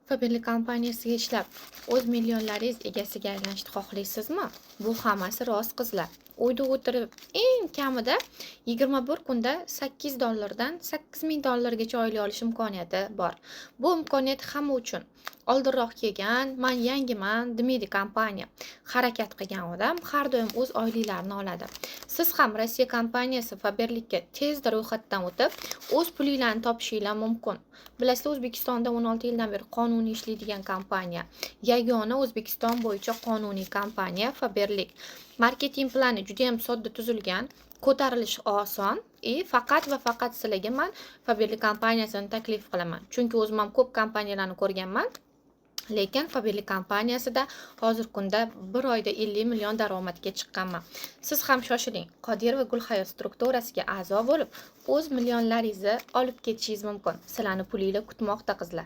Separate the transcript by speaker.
Speaker 1: Faberlic kompaniyasiga ishlab, o'z millionlaringiz egasiga aylanishni xohlaysizmi? Bu hammasi rost qizlar. Uyda o'tirib, eng kamida 21 kunda $8 dan $8000 oylik olish imkoniyati bor. Bu imkoniyat hamma uchun. Oldinroq kelgan, "Men yangiman" demaydi kompaniya. Harakat qilgan odam har doim o'z oyliklarini oladi. Siz ham Rossiya kompaniyasi Faberlicga tezda ro'yxatdan o'tib, o'z pulinglarni topishingiz mumkin. Bilasizlar, O'zbekistonda 16 yildan beri qonuniy ishlaydigan kompaniya. Yagona O'zbekiston bo'yicha qonuniy kompaniya Faberlic. Marketing plani juda ham sodda tuzilgan, ko'tarilishi oson. Faqat va faqat sizlarga men Faberlic kompaniyasini taklif qilaman. Chunki o'zim ham ko'p kompaniyalarni ko'rganman. Lekin Faberlic kompaniyasida hozir kunda bir oyda 50 million daromadga chiqqanman. Siz ham shoshiling. Qodirova Gulhayot strukturasiga a'zo bo'lib, o'z millionlaringizni olib ketishingiz mumkin. Sizlarni pulinglar kutmoqda qizlar.